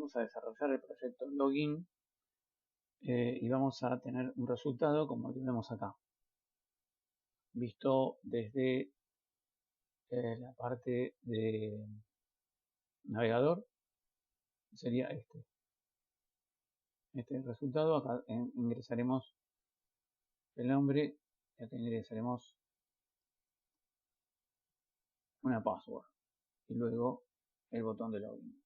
vamos a desarrollar el proyecto login y vamos a tener un resultado como el que vemos acá, visto desde la parte de navegador. Sería este es el resultado. Acá ingresaremos el nombre y acá ingresaremos una password y luego el botón de login.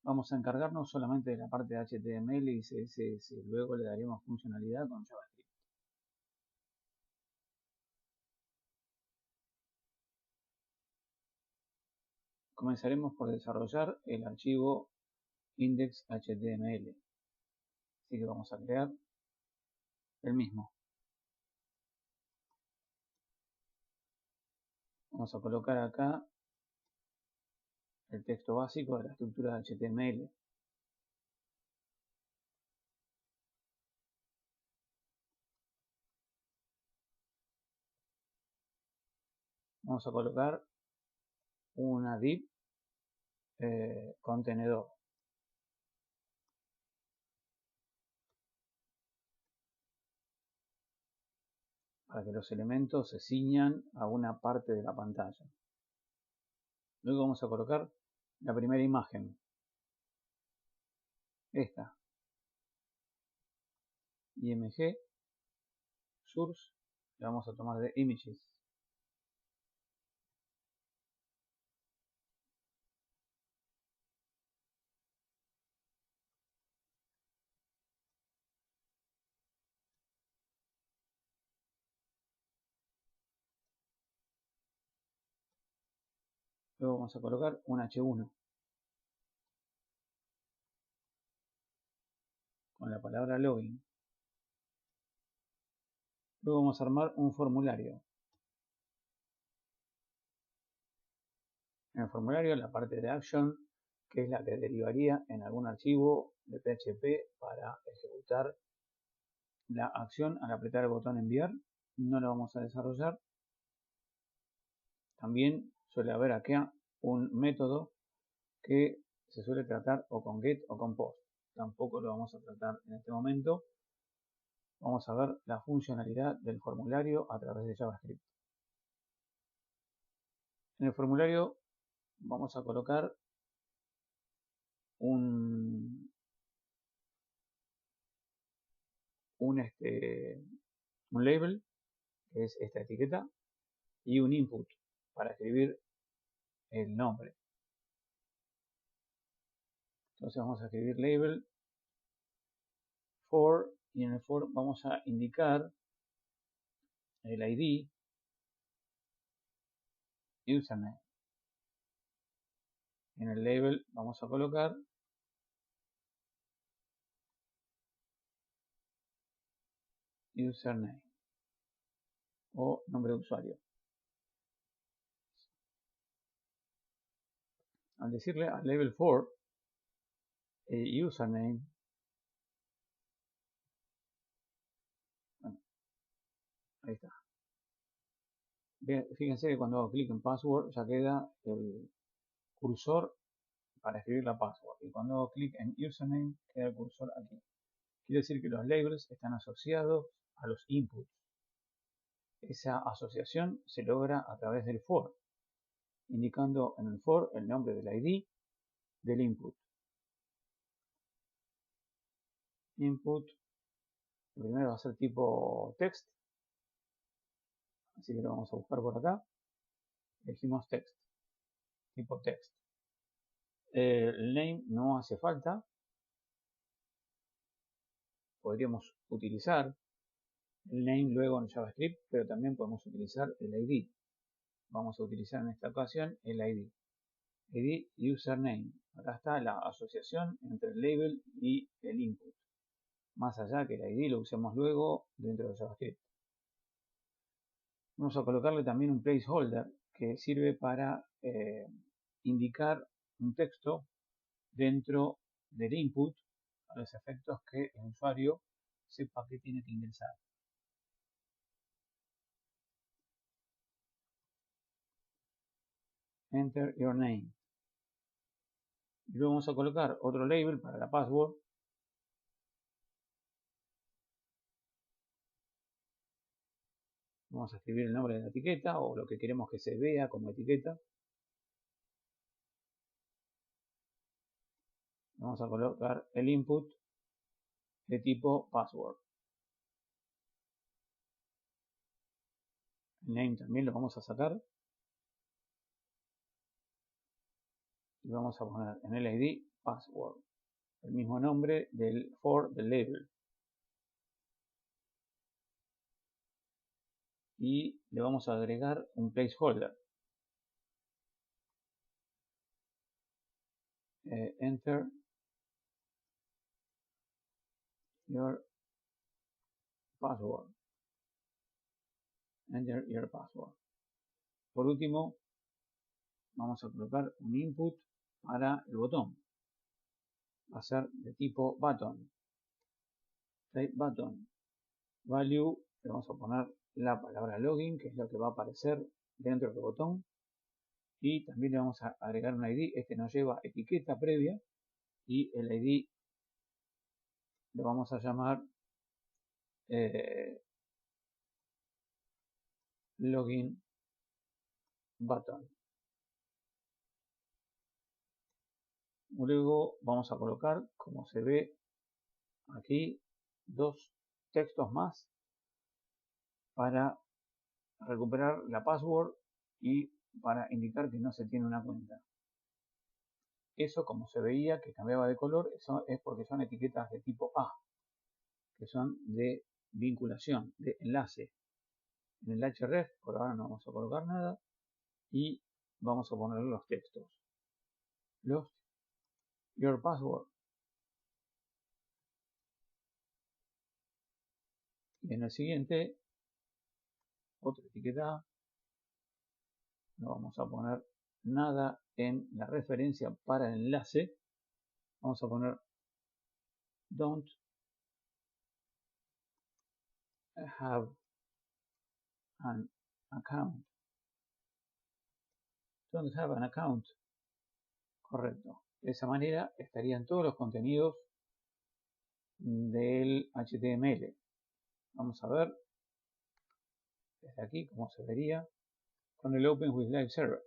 Vamos a encargarnos solamente de la parte de HTML y CSS, luego le daremos funcionalidad con JavaScript. Comenzaremos por desarrollar el archivo index.html, así que vamos a crear el mismo. Vamos a colocar acá el texto básico de la estructura de HTML. Vamos a colocar una div contenedor. Para que los elementos se ciñan a una parte de la pantalla. Luego vamos a colocar la primera imagen. Esta. IMG. Source. La vamos a tomar de images. Luego vamos a colocar un H1 con la palabra login. Luego vamos a armar un formulario. En el formulario, la parte de action, que es la que derivaría en algún archivo de PHP para ejecutar la acción al apretar el botón enviar, no lo vamos a desarrollar. También suele haber acá un método que se suele tratar o con get o con post. Tampoco lo vamos a tratar en este momento. Vamos a ver la funcionalidad del formulario a través de JavaScript. En el formulario vamos a colocar un label, que es esta etiqueta, y un input para escribir el nombre. Entonces vamos a escribir label for, y en el for vamos a indicar el ID, username. En el label vamos a colocar username o nombre de usuario. Al decirle al label for username, bueno, ahí está. Bien, fíjense que cuando hago clic en password ya queda el cursor para escribir la password, y cuando hago clic en username queda el cursor aquí. Quiere decir que los labels están asociados a los inputs. Esa asociación se logra a través del for, indicando en el for el nombre del ID del input. Input, primero va a ser tipo text, así que lo vamos a buscar por acá. Elegimos text, tipo text. El name no hace falta. Podríamos utilizar el name luego en JavaScript, pero también podemos utilizar el ID. Vamos a utilizar en esta ocasión el ID. ID username. Acá está la asociación entre el label y el input. Más allá que el ID lo usemos luego dentro de JavaScript. Vamos a colocarle también un placeholder que sirve para indicar un texto dentro del input a los efectos que el usuario sepa que tiene que ingresar. Enter your name. Y luego vamos a colocar otro label para la password. Vamos a escribir el nombre de la etiqueta o lo que queremos que se vea como etiqueta. Vamos a colocar el input de tipo password. El name también lo vamos a sacar. Y vamos a poner en el ID password. El mismo nombre del label. Y le vamos a agregar un placeholder. Enter your password. Enter your password. Por último, vamos a colocar un input para el botón. Va a ser de tipo button. Type button. Value, le vamos a poner la palabra login, que es lo que va a aparecer dentro del botón. Y también le vamos a agregar un ID. Este nos lleva etiqueta previa. Y el ID lo vamos a llamar login button. Luego vamos a colocar, como se ve aquí, dos textos más para recuperar la password y para indicar que no se tiene una cuenta. Eso, como se veía que cambiaba de color, eso es porque son etiquetas de tipo A, que son de vinculación, de enlace. En el href por ahora no vamos a colocar nada y vamos a poner los textos. Lost your password. Y en el siguiente, otra etiqueta A. No vamos a poner nada en la referencia para el enlace. Vamos a poner don't have an account. Don't have an account. Correcto. De esa manera estarían todos los contenidos del HTML. Vamos a ver desde aquí cómo se vería con el Open with Live Server.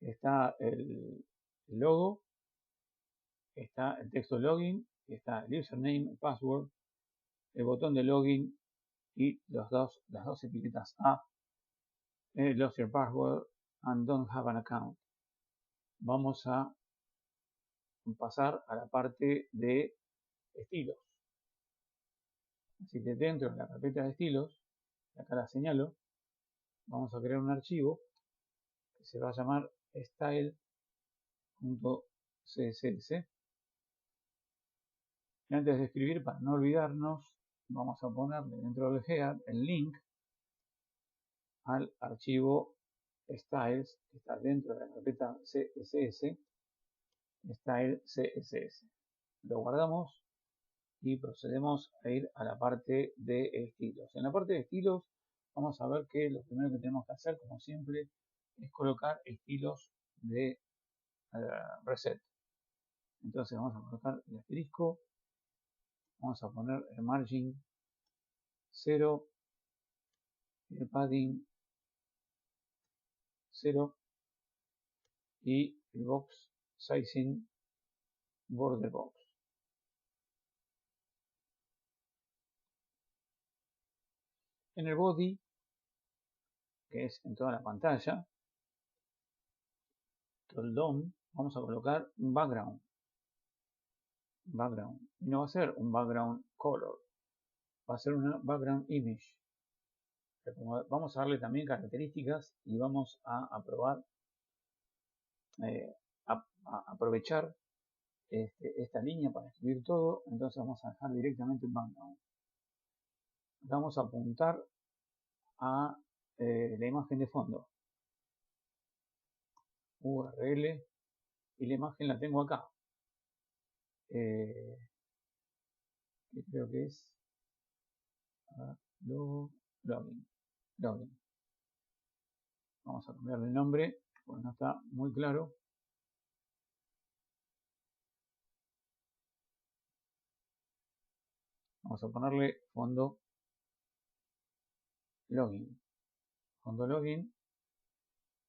Está el logo, está el texto login, está el username, el password, el botón de login y las dos etiquetas A, lost your password and don't have an account. Vamos a pasar a la parte de estilos. Así que dentro de la carpeta de estilos, acá la señalo, vamos a crear un archivo que se va a llamar style.css. Y antes de escribir, para no olvidarnos, vamos a ponerle dentro del header el link al archivo styles que está dentro de la carpeta CSS, style CSS. Lo guardamos y procedemos a ir a la parte de estilos. En la parte de estilos vamos a ver que lo primero que tenemos que hacer, como siempre, es colocar estilos de reset. Entonces vamos a colocar el asterisco, vamos a poner el margin 0, el padding 0 y el box sizing border box. En el body, que es en toda la pantalla, todo el DOM, vamos a colocar un background. Y no va a ser un background color, va a ser una background image. Vamos a darle también características y vamos a aprovechar esta línea para escribir todo. Entonces vamos a dejar directamente un background. Vamos a apuntar a la imagen de fondo, URL, y la imagen la tengo acá, que creo que es login. Vamos a cambiarle el nombre porque no está muy claro. Vamos a ponerle fondo login. Fondo login.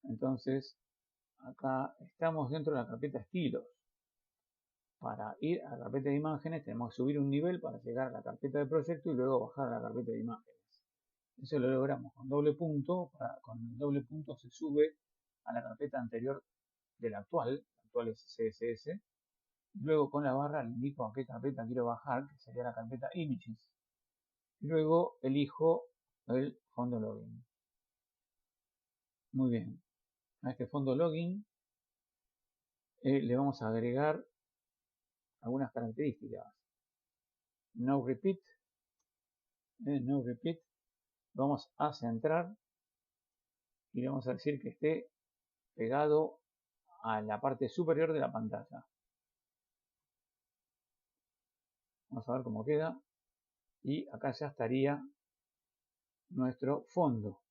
Entonces, acá estamos dentro de la carpeta estilos. Para ir a la carpeta de imágenes tenemos que subir un nivel para llegar a la carpeta de proyecto y luego bajar a la carpeta de imágenes. Eso lo logramos con doble punto. Con el doble punto se sube a la carpeta anterior de la actual es CSS. Luego con la barra le indico a qué carpeta quiero bajar, que sería la carpeta images. Y luego elijo el fondo login. Muy bien. A este fondo login le vamos a agregar algunas características. No repeat. No repeat. Vamos a centrar y le vamos a decir que esté pegado a la parte superior de la pantalla. Vamos a ver cómo queda. Y acá ya estaría nuestro fondo.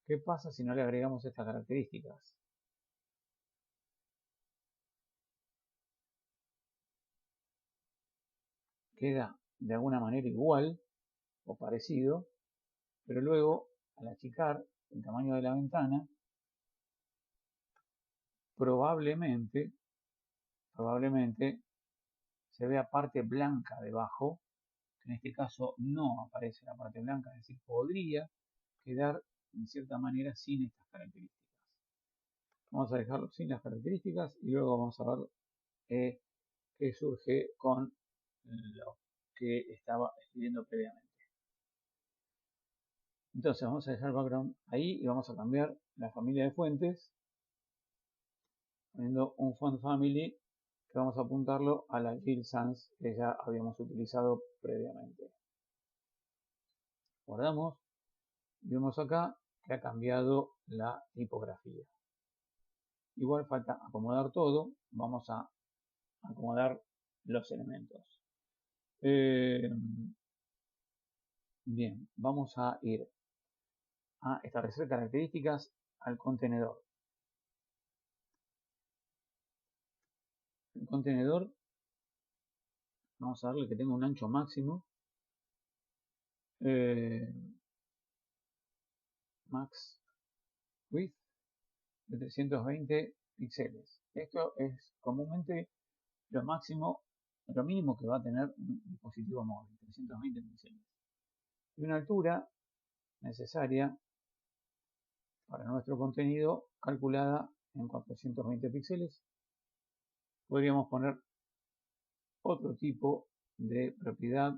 ¿Qué pasa si no le agregamos estas características? Queda de alguna manera igual o parecido, pero luego al achicar el tamaño de la ventana, probablemente se vea parte blanca debajo, que en este caso no aparece la parte blanca, es decir, podría quedar en cierta manera sin estas características. Vamos a dejarlo sin las características y luego vamos a ver qué surge con lo que estaba escribiendo previamente. Entonces vamos a dejar el background ahí y vamos a cambiar la familia de fuentes poniendo un font family que vamos a apuntarlo a la Gill Sans que ya habíamos utilizado previamente. Guardamos y vemos acá que ha cambiado la tipografía. Igual falta acomodar todo, vamos a acomodar los elementos. Bien, vamos a ir a establecer características al contenedor. El contenedor, vamos a darle que tenga un ancho máximo. Max width de 320 píxeles. Esto es comúnmente lo máximo, lo mínimo que va a tener un dispositivo móvil, 320 píxeles. Y una altura necesaria para nuestro contenido calculada en 420 píxeles. Podríamos poner otro tipo de propiedad,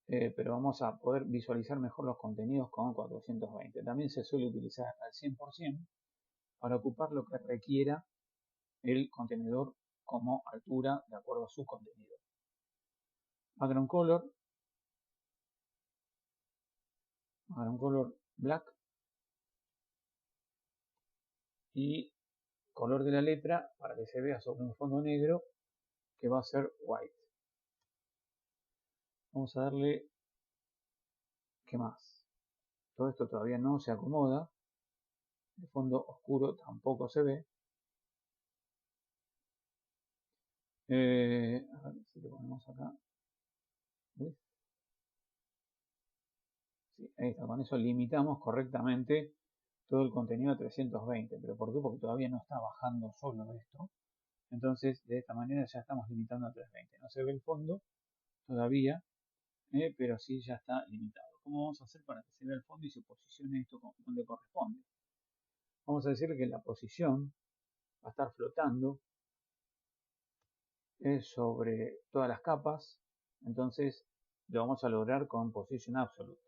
pero vamos a poder visualizar mejor los contenidos con 420. También se suele utilizar al 100% para ocupar lo que requiera el contenedor como altura de acuerdo a su contenido. Background color black y color de la letra para que se vea sobre un fondo negro que va a ser white. Vamos a darle, ¿qué más? Todo esto todavía no se acomoda, el fondo oscuro tampoco se ve. A ver si lo ponemos acá. Sí, ahí está, con eso limitamos correctamente todo el contenido a 320. ¿Pero por qué? Porque todavía no está bajando solo esto. Entonces, de esta manera ya estamos limitando a 320. No se ve el fondo todavía, pero sí ya está limitado. ¿Cómo vamos a hacer para que se vea el fondo y se posicione esto donde corresponde? Vamos a decirle que la posición va a estar flotando sobre todas las capas. Entonces, lo vamos a lograr con Position Absolute.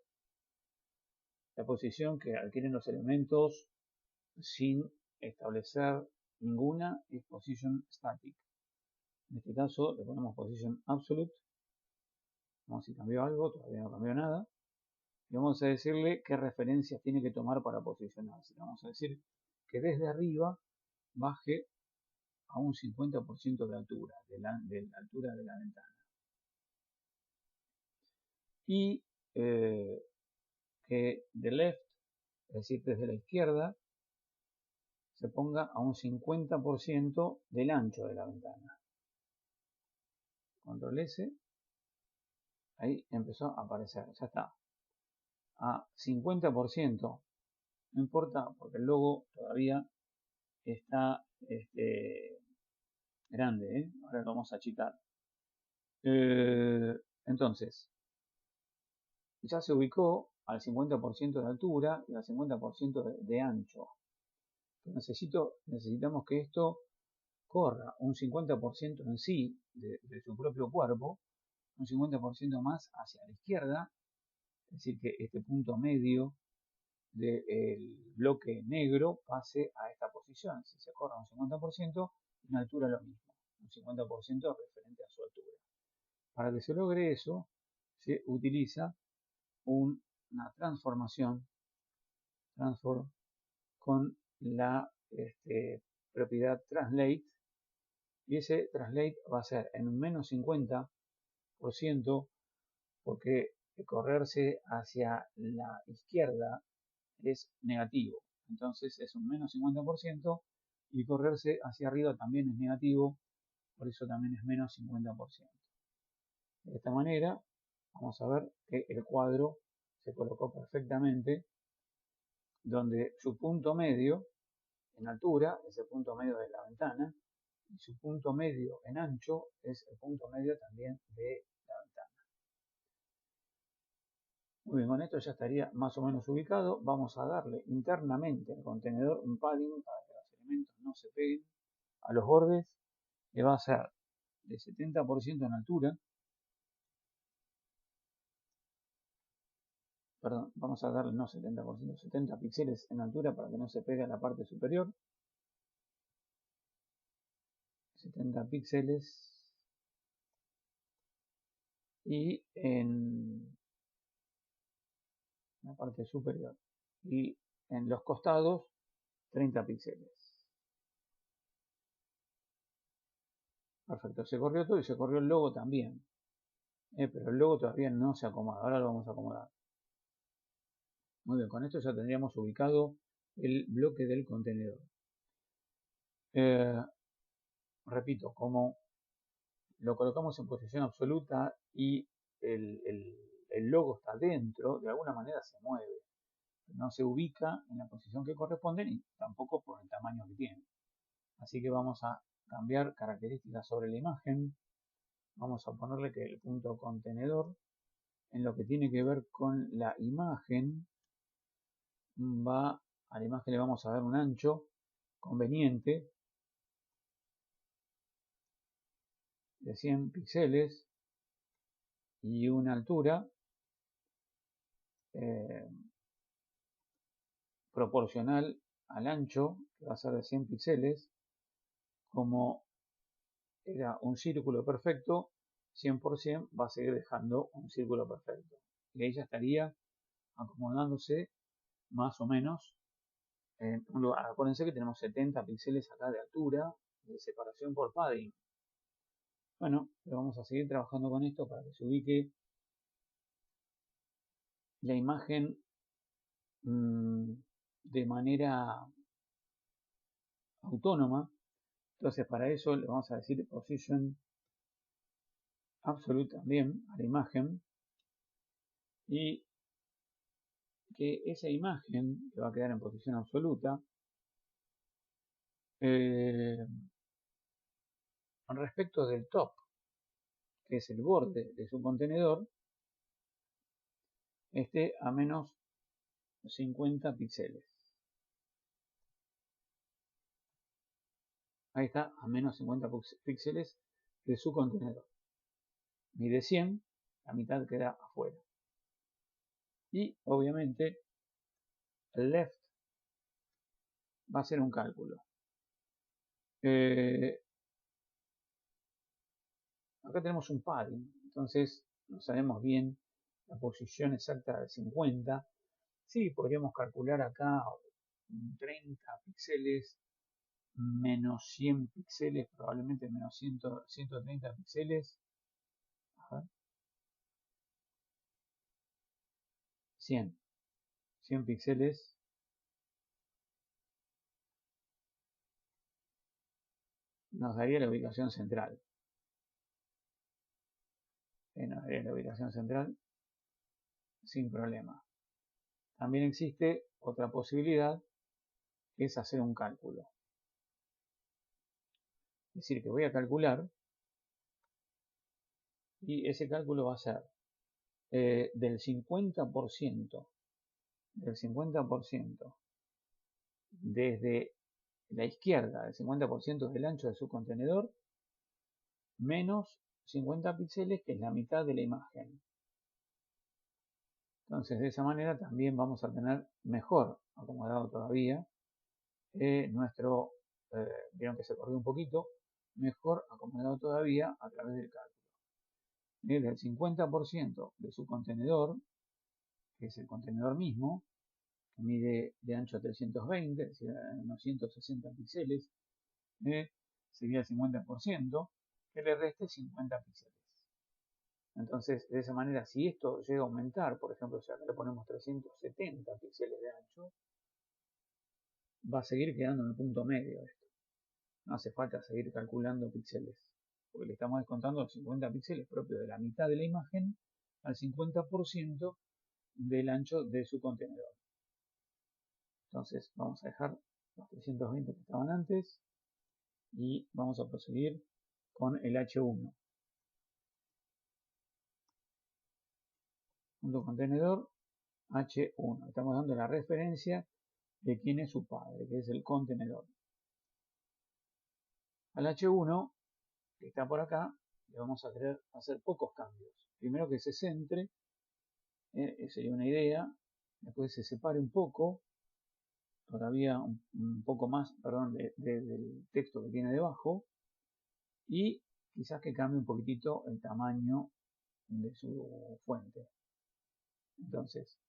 La posición que adquieren los elementos sin establecer ninguna es Position Static. En este caso le ponemos Position Absolute. Vamos a ver si cambió algo, todavía no cambió nada. Y vamos a decirle qué referencias tiene que tomar para posicionarse. Vamos a decir que desde arriba baje a un 50% de altura, de la altura de la ventana. Y que de left, es decir, desde la izquierda, se ponga a un 50% del ancho de la ventana. control S, ahí empezó a aparecer, ya está, a 50%, no importa porque el logo todavía está grande, ahora lo vamos a achicar. Entonces, ya se ubicó al 50% de altura y al 50% de ancho. Necesitamos que esto corra un 50% en sí de su propio cuerpo, un 50% más hacia la izquierda, es decir, que este punto medio del bloque negro pase a esta posición. Si se corra un 50%, en altura lo mismo, un 50% referente a su altura. Para que se logre eso, se utiliza una transformación, transform, con la propiedad translate, y ese translate va a ser en un menos 50%, porque correrse hacia la izquierda es negativo, entonces es un menos 50%, y correrse hacia arriba también es negativo, por eso también es menos 50%. De esta manera vamos a ver que el cuadro se colocó perfectamente, donde su punto medio en altura es el punto medio de la ventana y su punto medio en ancho es el punto medio también de la ventana. Muy bien, con esto ya estaría más o menos ubicado. Vamos a darle internamente al contenedor un padding para que los elementos no se peguen a los bordes, que va a ser de 70% en altura. Perdón, vamos a darle no 70%, 70 píxeles en altura para que no se pegue a la parte superior. 70 píxeles. Y en la parte superior. Y en los costados, 30 píxeles. Perfecto, se corrió todo y se corrió el logo también. Pero el logo todavía no se acomoda, ahora lo vamos a acomodar. Muy bien, con esto ya tendríamos ubicado el bloque del contenedor. Repito, como lo colocamos en posición absoluta y el logo está dentro, de alguna manera se mueve. No se ubica en la posición que corresponde ni tampoco por el tamaño que tiene. Así que vamos a cambiar características sobre la imagen. Vamos a ponerle que el punto contenedor, en lo que tiene que ver con la imagen, a la imagen le vamos a dar un ancho conveniente de 100 píxeles y una altura proporcional al ancho, que va a ser de 100 píxeles. Como era un círculo perfecto, 100% va a seguir dejando un círculo perfecto. Y ahí ya estaría acomodándose más o menos en un lugar. Acuérdense que tenemos 70 píxeles acá de altura, de separación por padding. Bueno, pero vamos a seguir trabajando con esto para que se ubique la imagen de manera autónoma. Entonces para eso le vamos a decir position absolute también a la imagen, y que esa imagen que va a quedar en posición absoluta respecto del top, que es el borde de su contenedor, esté a menos 50 píxeles. Ahí está, a menos 50 píxeles de su contenedor. Mide 100, la mitad queda afuera. Y obviamente el left va a ser un cálculo. Acá tenemos un padding, entonces no sabemos bien la posición exacta del 50. Sí, podríamos calcular acá 30 píxeles menos 100 píxeles, probablemente menos 130 píxeles. A ver. 100 píxeles. Nos daría la ubicación central. en la ubicación central sin problema. También existe otra posibilidad, que es hacer un cálculo. Es decir, que voy a calcular y ese cálculo va a ser del 50% desde la izquierda, del 50% del ancho de su contenedor, menos 50 píxeles, que es la mitad de la imagen. Entonces, de esa manera también vamos a tener mejor acomodado todavía vieron que se corrió un poquito, mejor acomodado todavía a través del cálculo. Desde el 50% de su contenedor, que es el contenedor mismo, que mide de ancho 320, es decir, unos 160 píxeles, sería el 50%, que le reste 50 píxeles. Entonces, de esa manera, si esto llega a aumentar, por ejemplo, si acá le ponemos 370 píxeles de ancho, va a seguir quedando en el punto medio esto. No hace falta seguir calculando píxeles, porque le estamos descontando los 50 píxeles propios de la mitad de la imagen al 50% del ancho de su contenedor. Entonces vamos a dejar los 320 que estaban antes y vamos a proseguir con el H1. Punto contenedor H1. Estamos dando la referencia de quién es su padre, que es el contenedor. Al H1, que está por acá, le vamos a querer hacer pocos cambios. Primero que se centre, sería una idea. Después se separe un poco, todavía un poco más, perdón, del texto que tiene debajo. Y quizás que cambie un poquitito el tamaño de su fuente. Entonces,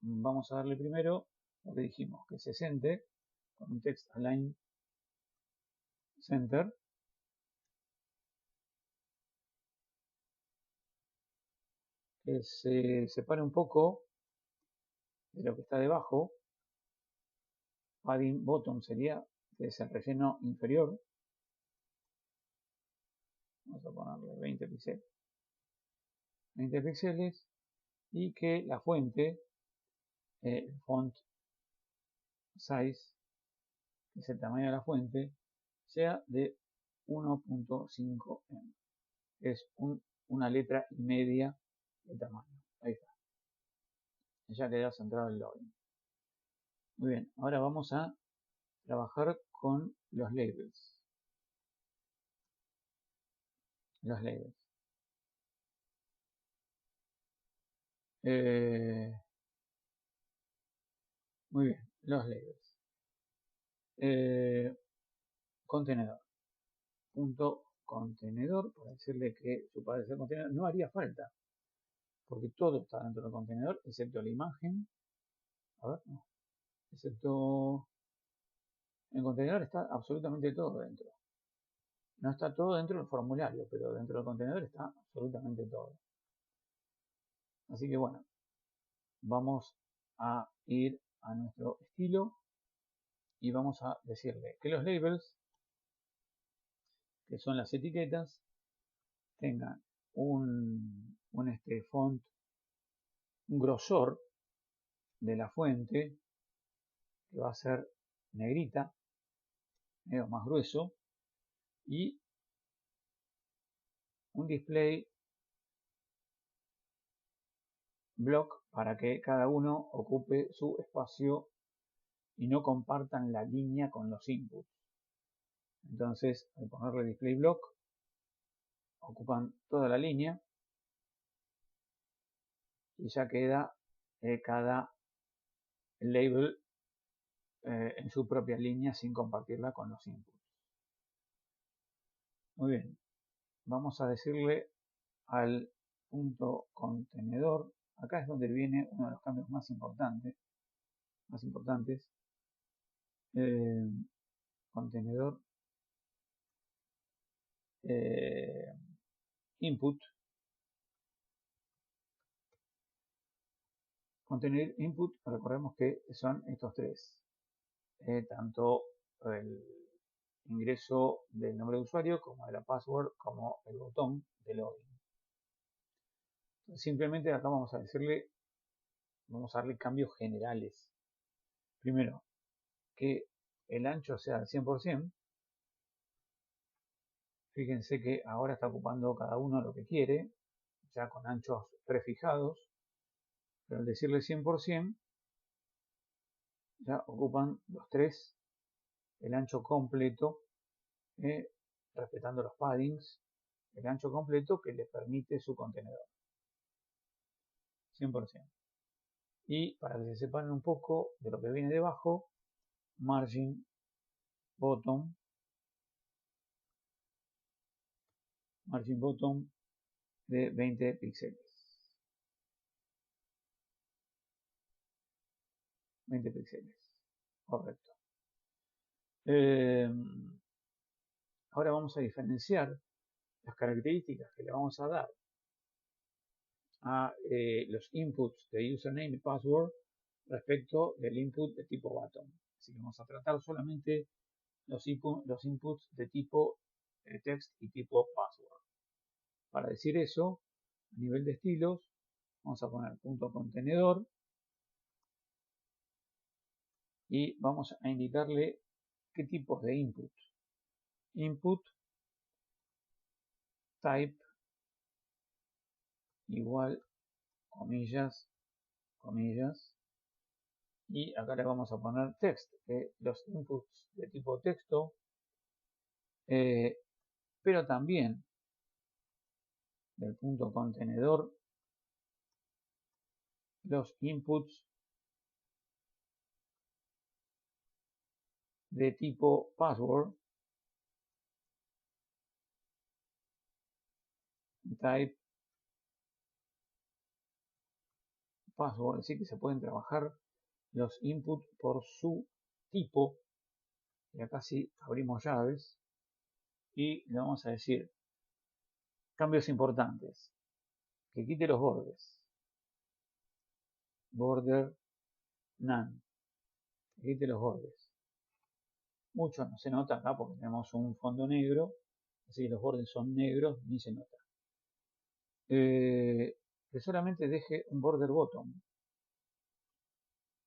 vamos a darle primero lo que dijimos, que se centre con un text align center. Que se separe un poco de lo que está debajo. Padding bottom sería, que es el relleno inferior. Vamos a ponerle 20 píxeles. 20 píxeles y que la fuente, el font size, que es el tamaño de la fuente, sea de 1.5 em. Es una letra y media de tamaño. Ahí está. Ya queda centrado el login. Muy bien, ahora vamos a trabajar con los labels. Los labels. Muy bien, los labels. Contenedor. Punto contenedor, para decirle que su padre es el contenedor, no haría falta, porque todo está dentro del contenedor, excepto la imagen. A ver, no. Excepto el contenedor está absolutamente todo dentro. No está todo dentro del formulario, pero dentro del contenedor está absolutamente todo. Así que bueno, vamos a ir a nuestro estilo y vamos a decirle que los labels, que son las etiquetas, tengan un font, un grosor de la fuente que va a ser negrita, medio más grueso, y un display block para que cada uno ocupe su espacio y no compartan la línea con los inputs. Entonces, al ponerle display block, ocupan toda la línea y ya queda cada label en su propia línea sin compartirla con los inputs. Muy bien, vamos a decirle al punto contenedor, acá es donde viene uno de los cambios más importantes, contenedor input. Contenedor input, recordemos que son estos tres, tanto el ingreso del nombre de usuario como de la password como el botón de login. Simplemente acá vamos a darle cambios generales. Primero, que el ancho sea al 100%. Fíjense que ahora está ocupando cada uno lo que quiere, ya con anchos prefijados, pero al decirle 100%, ya ocupan los tres el ancho completo, respetando los paddings, el ancho completo que le permite su contenedor. 100%. Y para que se separen un poco de lo que viene debajo, margin bottom de 20 píxeles. 20 píxeles. Correcto. Ahora vamos a diferenciar las características que le vamos a dar a los inputs de username y password respecto del input de tipo button. Así que vamos a tratar solamente los inputs de tipo text y tipo password. Para decir eso, a nivel de estilos, vamos a poner punto contenedor y vamos a indicarle qué tipos de input. Input type igual comillas, y acá le vamos a poner text, los inputs de tipo texto, pero también del punto contenedor los inputs de tipo password, type password, así que se pueden trabajar los inputs por su tipo, y acá sí abrimos llaves y le vamos a decir cambios importantes, que quite los bordes, border none, que quite los bordes. Mucho no se nota acá porque tenemos un fondo negro, así que los bordes son negros, ni se nota. Que solamente deje un border bottom,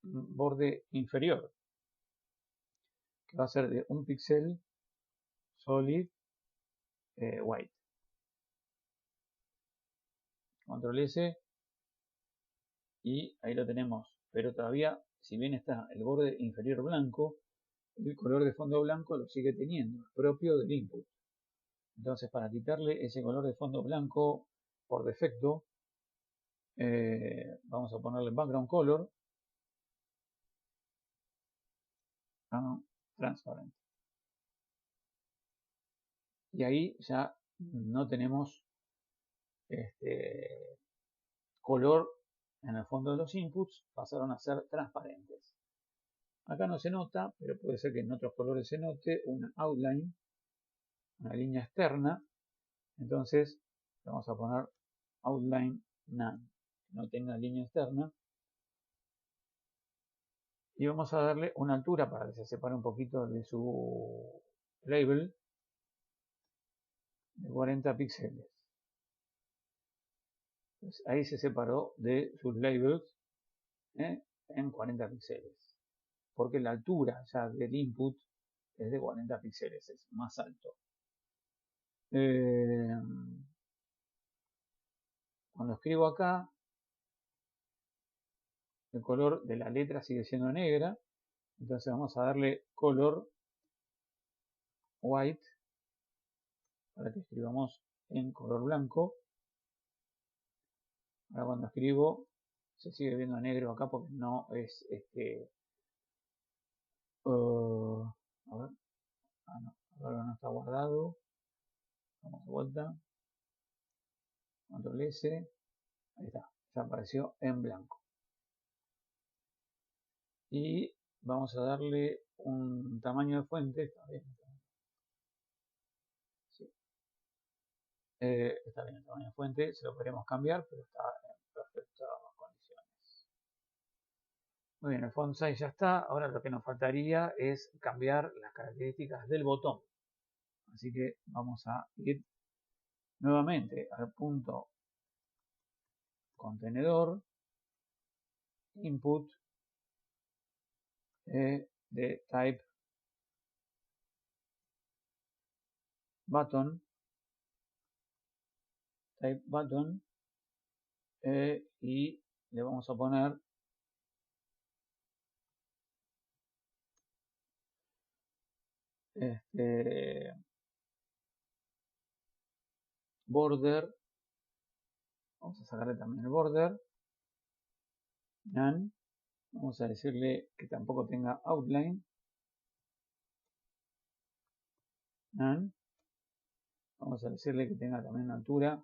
un borde inferior, que va a ser de un píxel solid white. Control S y ahí lo tenemos, pero todavía, si bien está el borde inferior blanco, el color de fondo blanco lo sigue teniendo, propio del input. Entonces, para quitarle ese color de fondo blanco por defecto, vamos a ponerle background color transparent. Y ahí ya no tenemos color en el fondo de los inputs, pasaron a ser transparentes. Acá no se nota, pero puede ser que en otros colores se note una outline, una línea externa. Entonces vamos a poner outline none, que no tenga línea externa. Y vamos a darle una altura para que se separe un poquito de su label de 40 píxeles. Entonces, ahí se separó de sus labels en 40 píxeles. Porque la altura ya del input es de 40 píxeles, es más alto. Cuando escribo acá, el color de la letra sigue siendo negra, entonces vamos a darle color white para que escribamos en color blanco. Ahora cuando escribo se sigue viendo negro acá porque no es a ver, no, ahora no está guardado. Vamos de vuelta, control S, ahí está, ya apareció en blanco. Y vamos a darle un tamaño de fuente, está bien, sí. Está bien el tamaño de fuente, se lo podríamos cambiar, pero está en perfectas condiciones. Muy bien, el font size ya está, ahora lo que nos faltaría es cambiar las características del botón. Así que vamos a ir nuevamente al punto contenedor input de type button y le vamos a poner border, vamos a sacarle también el border, none, vamos a decirle que tampoco tenga outline, none, vamos a decirle que tenga también una altura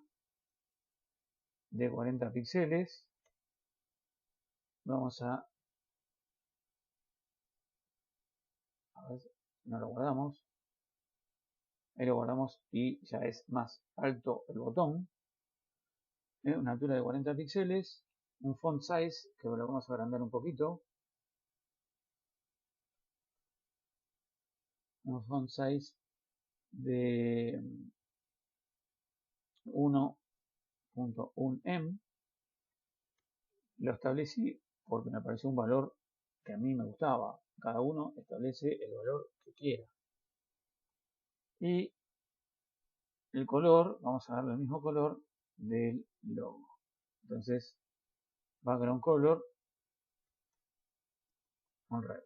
de 40 píxeles, vamos a ver, no lo guardamos, ahí lo guardamos y ya es más alto el botón, una altura de 40 píxeles, un font size que lo vamos a agrandar un poquito, un font size de 1.1 lo establecí porque me pareció un valor que a mí me gustaba. Cada uno establece el valor que quiera. Y el color, vamos a darle el mismo color del logo. Entonces, background color on red.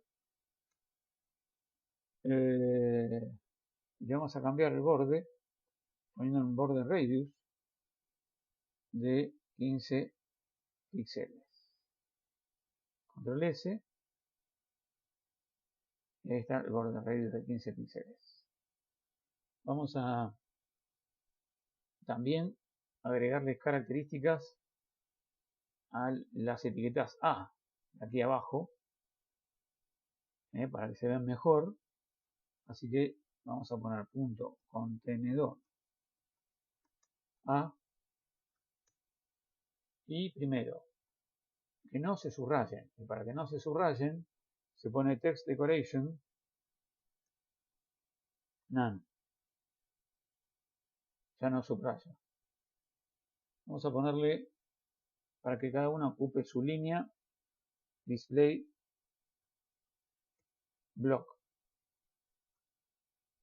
Le vamos a cambiar el borde, poniendo un borde radius de 15 píxeles. Control S. Y ahí está el borde radius de 15 píxeles. Vamos a también agregarles características a las etiquetas A, aquí abajo, para que se vean mejor. Así que vamos a poner punto contenedor A. Y primero, que no se subrayen. Y para que no se subrayen, se pone text decoration none. Ya no subraya. Vamos a ponerle, para que cada uno ocupe su línea, display block.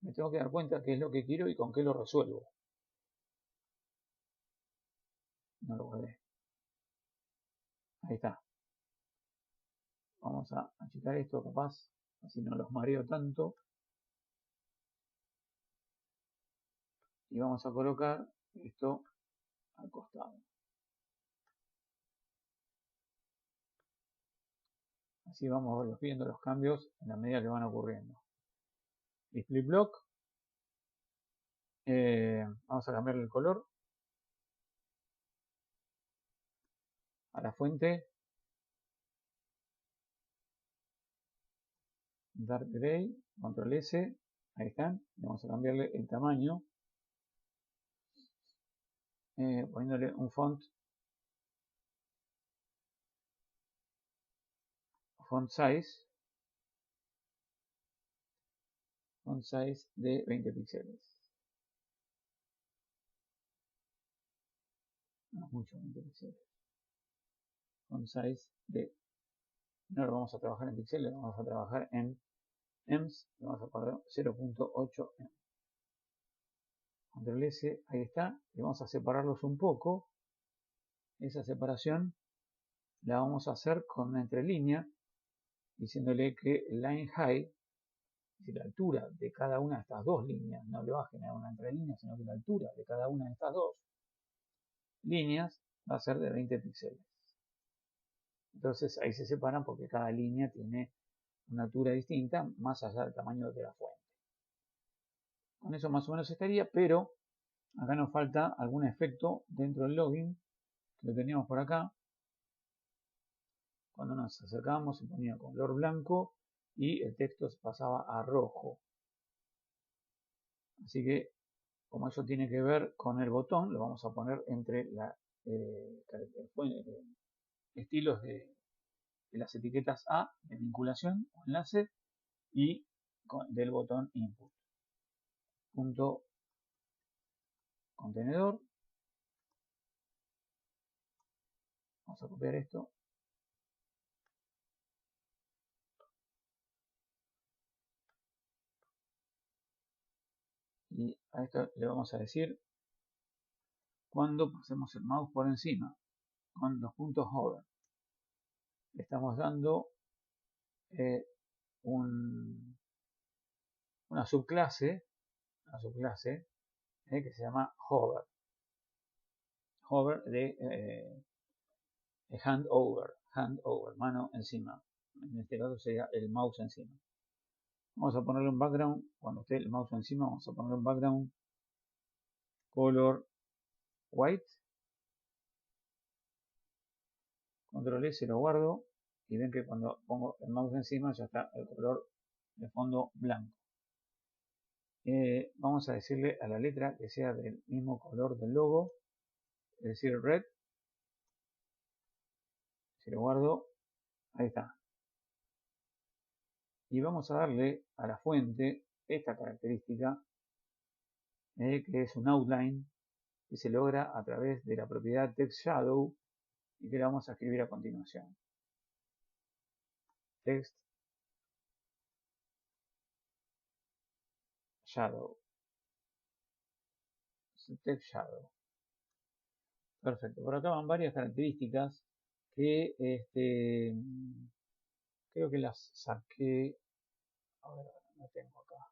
Me tengo que dar cuenta qué es lo que quiero y con qué lo resuelvo. No lo guardé. Ahí está. Vamos a achicar esto capaz, así no los mareo tanto. Y vamos a colocar esto al costado. Así vamos viendo los cambios en la medida que van ocurriendo. Display block. Vamos a cambiarle el color a la fuente. Dark Gray. Control S. Ahí están. Vamos a cambiarle el tamaño. Poniéndole un font size de 20 píxeles. No mucho, 20 píxeles. Font size de, no lo vamos a trabajar en píxeles, lo vamos a trabajar en ems, lo vamos a poner 0.8 em. Control S, ahí está, y vamos a separarlos un poco. Esa separación la vamos a hacer con una entrelínea, diciéndole que line height, si la altura de cada una de estas dos líneas, no le va a generar una entrelínea, sino que la altura de cada una de estas dos líneas va a ser de 20 píxeles. Entonces ahí se separan porque cada línea tiene una altura distinta más allá del tamaño de la fuente. Con eso más o menos estaría, pero acá nos falta algún efecto dentro del login, que lo teníamos por acá. Cuando nos acercábamos se ponía color blanco y el texto se pasaba a rojo. Así que, como eso tiene que ver con el botón, lo vamos a poner entre estilos de las etiquetas A de vinculación o enlace y del botón input. Punto contenedor Vamos a copiar esto. Y a esto le vamos a decir cuando pasemos el mouse por encima con los puntos hover. Le estamos dando una subclase que se llama hover. Hover de hand over, mano encima. En este caso sería el mouse encima. Vamos a ponerle un background, cuando esté el mouse encima, vamos a ponerle un background color white. Control S, lo guardo. Y ven que cuando pongo el mouse encima ya está el color de fondo blanco. Vamos a decirle a la letra que sea del mismo color del logo, es decir, red. Si lo guardo, ahí está. Y vamos a darle a la fuente esta característica, que es un outline, que se logra a través de la propiedad text shadow y que la vamos a escribir a continuación. Text shadow. Text shadow. Perfecto. Por acá van varias características que creo que las saqué. A ver, no tengo acá.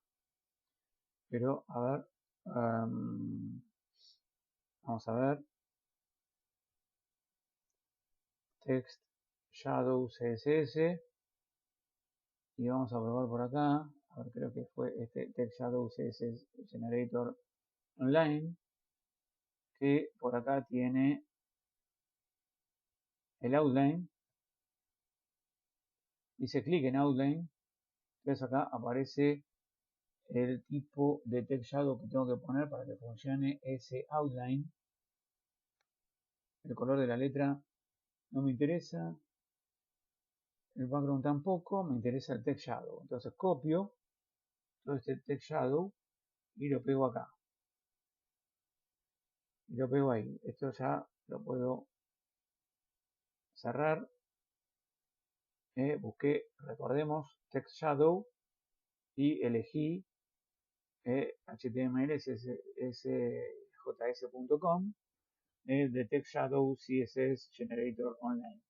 Pero a ver. Vamos a ver. Text shadow CSS. Y vamos a probar por acá. A ver, creo que fue este Text Shadow CSS Generator Online. Que por acá tiene el outline. Dice clic en outline. Entonces acá aparece el tipo de text shadow que tengo que poner para que funcione ese outline. El color de la letra no me interesa. El background tampoco. Me interesa el text shadow. Entonces copio todo este text shadow y lo pego acá. Y lo pego ahí. Esto ya lo puedo cerrar. Busqué, recordemos, text shadow y elegí html.sjs.com de Text Shadow CSS Generator Online.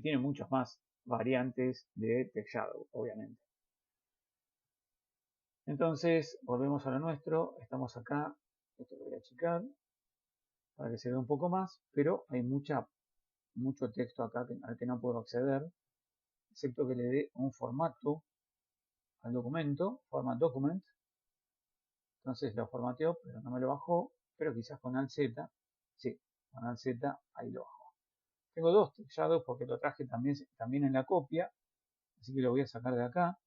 Tiene muchas más variantes de Text Shadow, obviamente. Entonces, volvemos a lo nuestro. Estamos acá. Esto lo voy a achicar para que se vea un poco más, pero hay mucho texto acá al que no puedo acceder, excepto que le dé un formato al documento, format document. Entonces lo formateó, pero no me lo bajó, pero quizás con Alt Z, sí, con Alt Z ahí lo bajó. Tengo dos text shadows porque lo traje también en la copia, así que lo voy a sacar de acá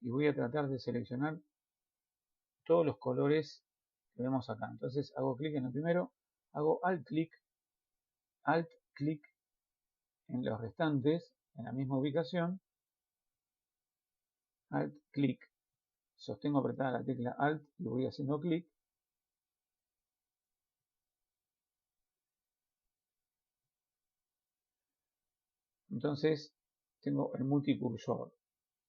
y voy a tratar de seleccionar todos los colores que vemos acá. Entonces hago clic en el primero, hago alt clic en los restantes, en la misma ubicación, alt clic, sostengo apretada la tecla alt y voy haciendo clic. Entonces tengo el multicursor.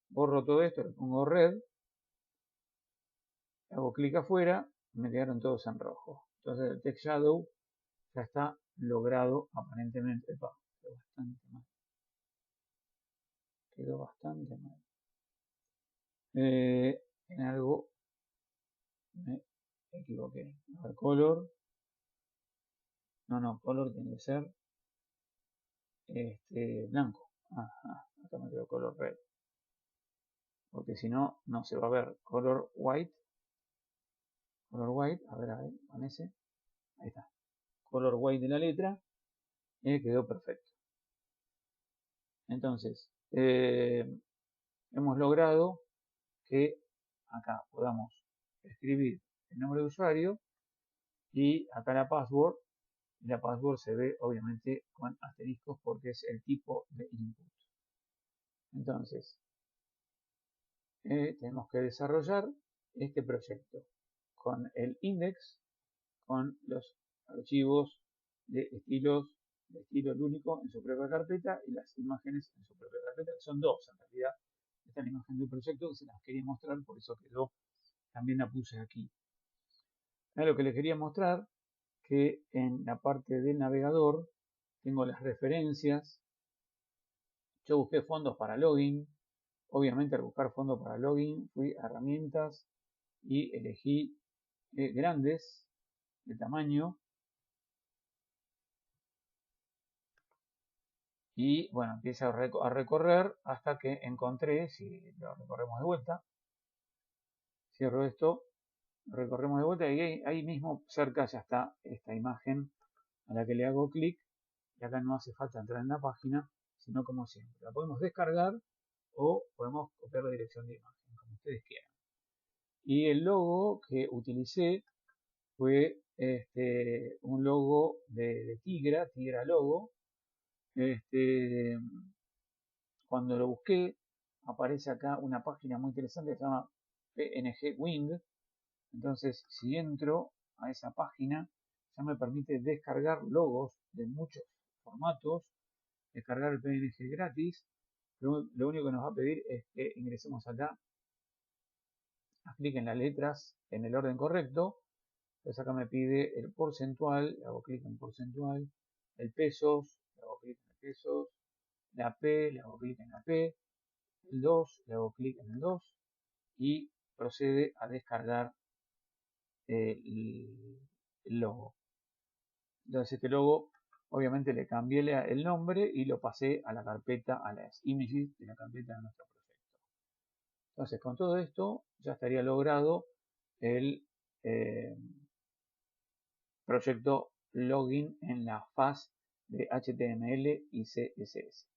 Borro todo esto, le pongo red, hago clic afuera, me quedaron todos en rojo. Entonces el text shadow ya está logrado aparentemente. Epa, quedó bastante mal. Quedó bastante mal. En algo me equivoqué. A ver, color. No, color tiene que ser blanco. Ajá, acá me quedó color red. Porque si no, no se va a ver. Color white. Color white, a ver, con ese. Ahí está. Color white de la letra. Quedó perfecto. Entonces, hemos logrado que acá podamos escribir el nombre de usuario y acá la password. La password se ve obviamente con asteriscos porque es el tipo de input. Entonces, tenemos que desarrollar este proyecto con el index, con los archivos de estilo único en su propia carpeta y las imágenes en su propia carpeta, que son dos en realidad. Esta es la imagen del proyecto que se las quería mostrar, por eso quedó, también la puse aquí. Lo que les quería mostrar, que en la parte del navegador tengo las referencias. Yo busqué fondos para login. Obviamente al buscar fondos para login fui a herramientas y elegí grandes de tamaño. Y bueno, empiezo a recorrer hasta que encontré, si lo recorremos de vuelta, cierro esto, recorremos de vuelta y ahí mismo cerca ya está esta imagen a la que le hago clic. Y acá no hace falta entrar en la página, sino como siempre. La podemos descargar o podemos copiar la dirección de imagen, como ustedes quieran. Y el logo que utilicé fue un logo de Tigra logo. Cuando lo busqué, aparece acá una página muy interesante que se llama PNG Wing. Entonces, si entro a esa página, ya me permite descargar logos de muchos formatos, descargar el PNG gratis. Lo único que nos va a pedir es que ingresemos acá, clic en las letras en el orden correcto. Entonces acá me pide el porcentual, le hago clic en porcentual, el pesos, le hago clic en el pesos, la P, le hago clic en la P, el 2, le hago clic en el 2 y procede a descargar el logo. Entonces este logo obviamente le cambié el nombre y lo pasé a la carpeta, a las images de la carpeta de nuestro proyecto. Entonces con todo esto ya estaría logrado el proyecto login en la faz de HTML y CSS.